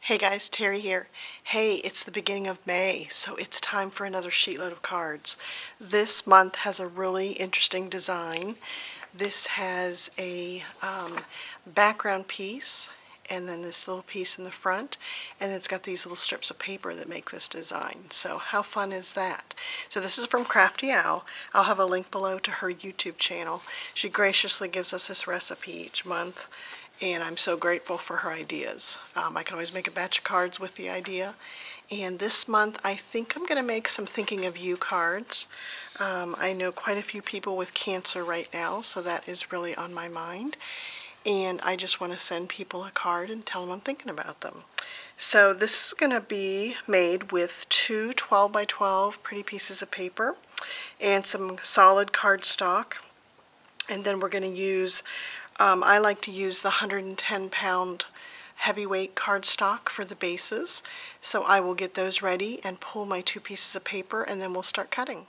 Hey guys, Terry here. Hey, it's the beginning of May, so it's time for another sheetload of cards. This month has a really interesting design. This has a background piece, and then this little piece in the front, and it's got these little strips of paper that make this design. So how fun is that? So this is from Crafty. I'll have a link below to her YouTube channel. She graciously gives us this recipe each month, and I'm so grateful for her ideas. I can always make a batch of cards with the idea. And this month I think I'm going to make some thinking of you cards. I know quite a few people with cancer right now, so that is really on my mind. And I just want to send people a card and tell them I'm thinking about them. So this is going to be made with two 12 by 12 pretty pieces of paper and some solid cardstock. And then we're going to use I like to use the 110-pound heavyweight cardstock for the bases, so I will get those ready and pull my two pieces of paper, and then we'll start cutting.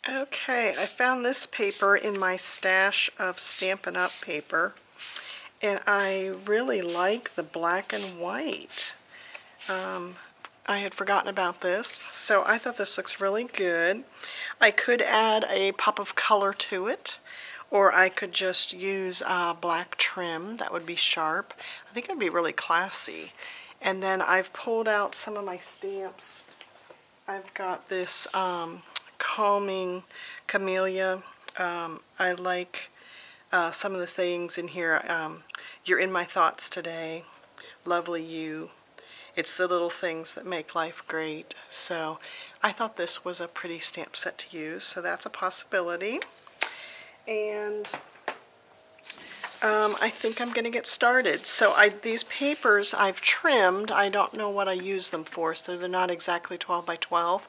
Okay, I found this paper in my stash of Stampin' Up! Paper, and I really like the black and white. I had forgotten about this, so I thought this looks really good. I could add a pop of color to it, or I could just use black trim. That would be sharp. I think it would be really classy. And then I've pulled out some of my stamps. I've got this Calming Camellia. I like some of the things in here. You're in my thoughts today. Lovely you. It's the little things that make life great. So I thought this was a pretty stamp set to use, so that's a possibility. And I think I'm going to get started. So these papers I've trimmed. I don't know what I use them for, so they're not exactly 12 by 12,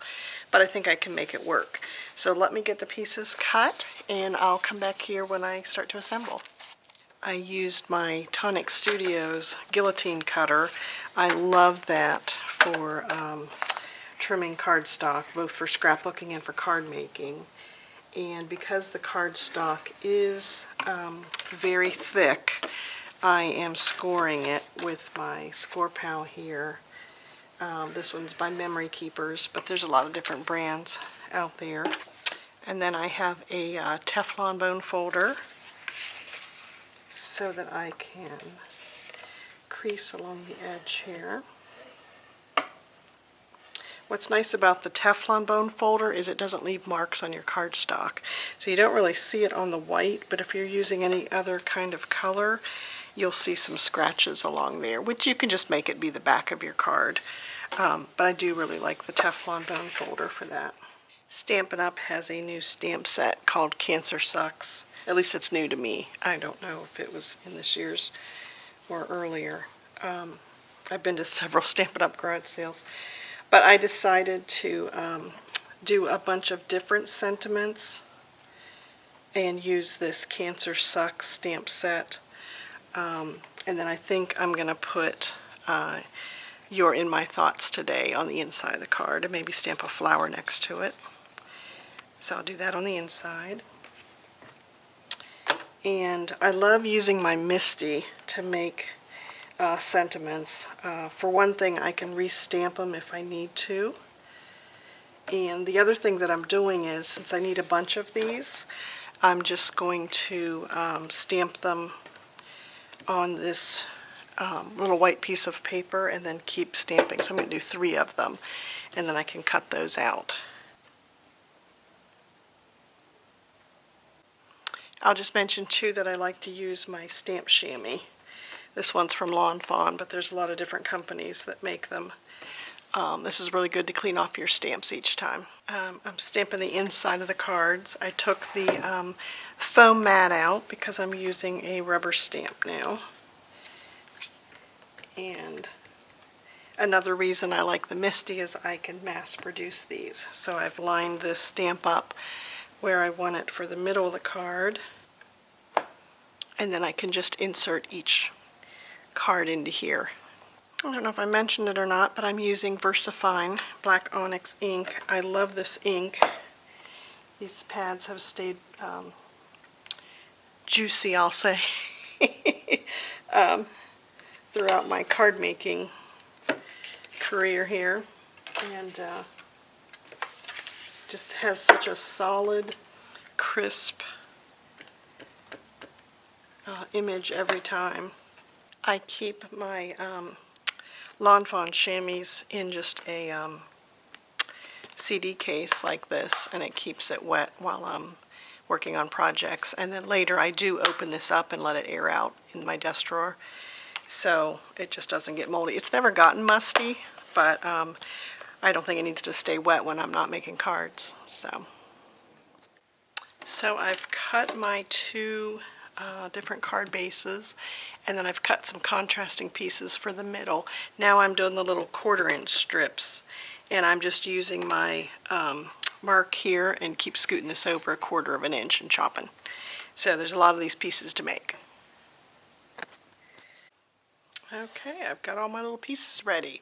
but I think I can make it work. So let me get the pieces cut, and I'll come back here when I start to assemble. I used my Tonic Studios guillotine cutter. I love that for trimming cardstock, both for scrapbooking and for card making. And because the cardstock is very thick, I am scoring it with my Score Pal here. This one's by Memory Keepers, but there's a lot of different brands out there. And then I have a Teflon bone folder so that I can crease along the edge here. What's nice about the Teflon bone folder is it doesn't leave marks on your cardstock. So you don't really see it on the white, but if you're using any other kind of color, you'll see some scratches along there, which you can just make it be the back of your card. But I do really like the Teflon bone folder for that. Stampin' Up! Has a new stamp set called Cancer Sucks. At least it's new to me. I don't know if it was in this year's or earlier. I've been to several Stampin' Up! Garage sales. But I decided to do a bunch of different sentiments and use this Cancer Sucks stamp set. And then I think I'm going to put You're in My Thoughts Today on the inside of the card, and maybe stamp a flower next to it. So I'll do that on the inside. And I love using my Misty to make sentiments. For one thing, I can restamp them if I need to. And the other thing that I'm doing is, since I need a bunch of these, I'm just going to stamp them on this little white piece of paper and then keep stamping. So I'm going to do 3 of them, and then I can cut those out. I'll just mention too that I like to use my stamp chamois. This one's from Lawn Fawn, but there's a lot of different companies that make them. This is really good to clean off your stamps each time. I'm stamping the inside of the cards. I took the foam mat out because I'm using a rubber stamp now. And another reason I like the Misty is I can mass produce these. So I've lined this stamp up where I want it for the middle of the card. And then I can just insert each card into here. I don't know if I mentioned it or not, but I'm using VersaFine Black Onyx ink. I love this ink. These pads have stayed juicy, I'll say, throughout my card making career here, and just has such a solid, crisp image every time. I keep my Lawn Fawn chamois in just a CD case like this, and it keeps it wet while I'm working on projects. And then later I do open this up and let it air out in my desk drawer, so it just doesn't get moldy. It's never gotten musty, but I don't think it needs to stay wet when I'm not making cards. So I've cut my two different card bases, and then I've cut some contrasting pieces for the middle. Now I'm doing the little 1/4" strips, and I'm just using my mark here and keep scooting this over 1/4 inch and chopping. So there's a lot of these pieces to make. Okay, I've got all my little pieces ready.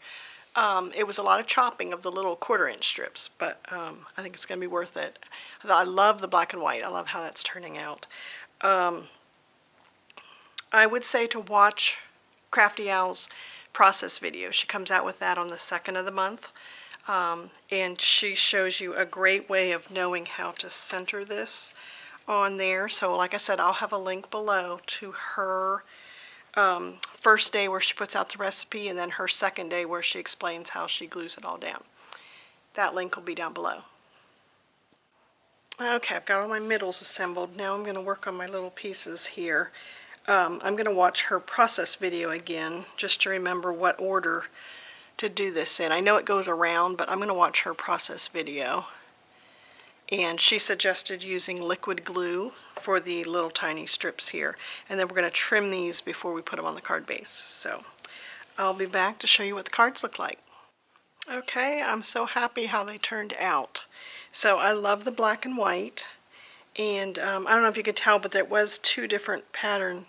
It was a lot of chopping of the little 1/4" strips, but I think it's going to be worth it. I love the black and white. I love how that's turning out. I would say to watch Crafty Owl's process video. She comes out with that on the 2nd of the month, and she shows you a great way of knowing how to center this on there. So like I said, I'll have a link below to her first day where she puts out the recipe, and then her second day where she explains how she glues it all down. That link will be down below. Okay, I've got all my middles assembled. Now I'm going to work on my little pieces here. I'm going to watch her process video again just to remember what order to do this in. I know it goes around, but I'm going to watch her process video. And she suggested using liquid glue for the little tiny strips here. And then we're going to trim these before we put them on the card base. So I'll be back to show you what the cards look like. Okay, I'm so happy how they turned out. So I love the black and white. And I don't know if you could tell, but there was two different pattern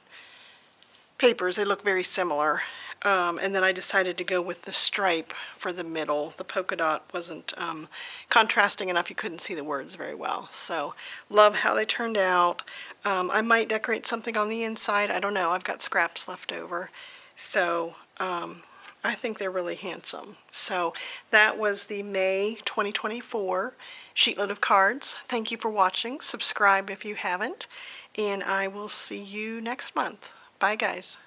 papers. They look very similar. And then I decided to go with the stripe for the middle. The polka dot wasn't contrasting enough. You couldn't see the words very well. So love how they turned out. I might decorate something on the inside. I don't know. I've got scraps left over. So I think they're really handsome. So that was the May 2024 Sheetload of Cards. Thank you for watching. Subscribe if you haven't. And I will see you next month. Bye, guys.